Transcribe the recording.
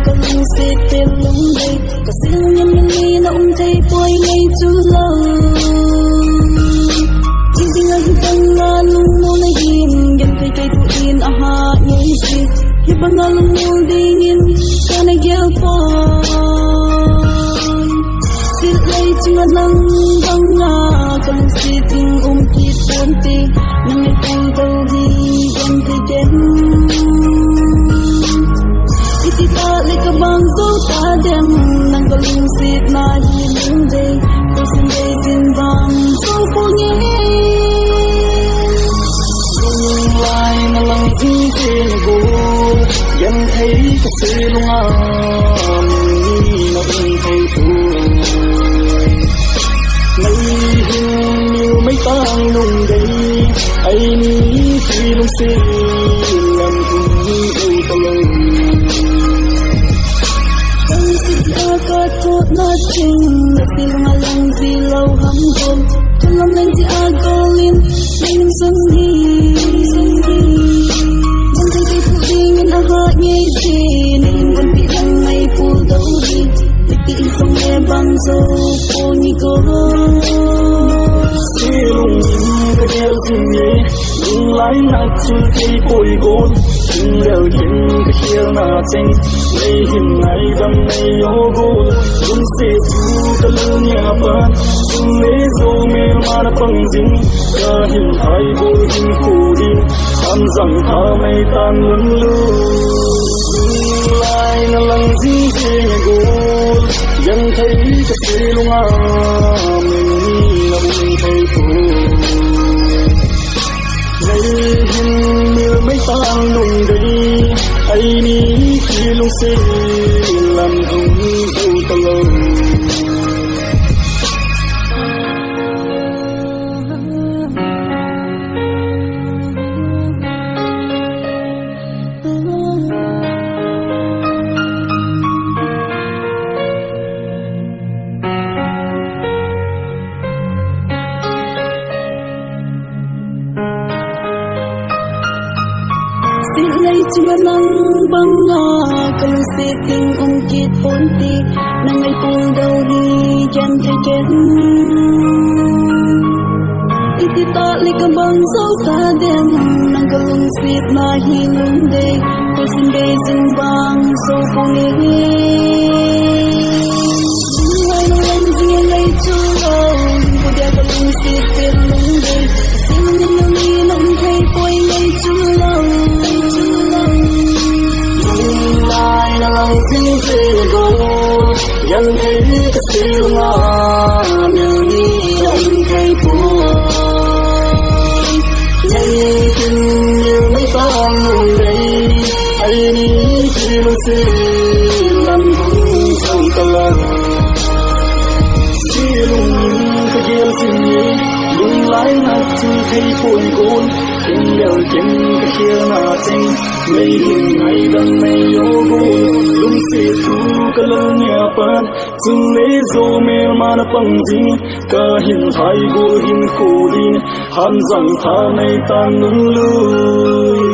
có lưng xịt tiền lung đầy cả siêu nhân mình đi nó thấy bôi ngay chú lâu chỉ tình ai tăng nga lung mô này hin gần thấy cây thu in aha nhảy xịt khi bằng nga lung mô đi in cả này gheo phò xịt lấy chung nga lăng bằng nga có lưng xịt tình kít bốn tì nâng ngày phù đầu đi gần thấy đến kita leka bang zo ta dem nang ko ling sit na yin day ko sin day sin bang so ko nye lai na lang ji sin go yan thấy ka se lunga ni na ing thấy tu nay hin nhiều mấy tang nung day ai ni khi lung sin làm cùng dâu ta lời có tốt nói chừng là xin mà lòng gì lâu hâm hồn trong lòng anh chỉ ai có liên anh xuân đi vẫn thấy cây phụ đi nhưng đã hỏi nhây gì nên vẫn bị lăng mây phù đâu đi để tìm xong nghe bằng dâu cô như cô xin lùng nhìn cái đeo gì nhé lùng lái nát chung cây bồi gôn chung đeo nhìn cái kia nà chênh mây hình ngày đâm mây yếu gôn lùng xê chú cái lưng nhà bạn chung lê dô mê mà đã bằng dính cả hình hai bồi hình khủ đi hàm rằng thả mây tan lưng lưu lùng lái nà lăng dính dê gôn dân thấy cái xê lùng à mình là mình thấy phụ ngày hình như mấy tang nung đầy ai ni khi lung xê làm hồng dâu ta lâu xin lấy chưa nắng băng ngà cần sẽ tình kít bốn tì nang ngày buồn đầu đi chân thấy chết ít ta lấy cái băng dấu ta đêm nang cần sẽ mà hi lung đây tôi xin đây xin băng dấu phong nghe hai nang anh riêng lấy chưa lâu tôi đã có lung sẽ tiền lung đây xin những người nông thấy quay lấy chưa lâu na lang zing zing go yan thấy cái siêu ngà mình đi anh thấy phụ ngày tình như mấy tang nung đầy ai đi khi lung xê làm hồng dâu ta lần xê lung nhìn cái kia xin nhé lung lái nát chung thấy phôi gôn tình đều kiếm cái kia nà chênh mây hình ngày đằng mây yếu gôn lung xê chú cái lưng nhà bạn chung lê dô mê mà nó bằng dính cả hình hai gô hình khổ đi hàm rằng thả này tan nung lưu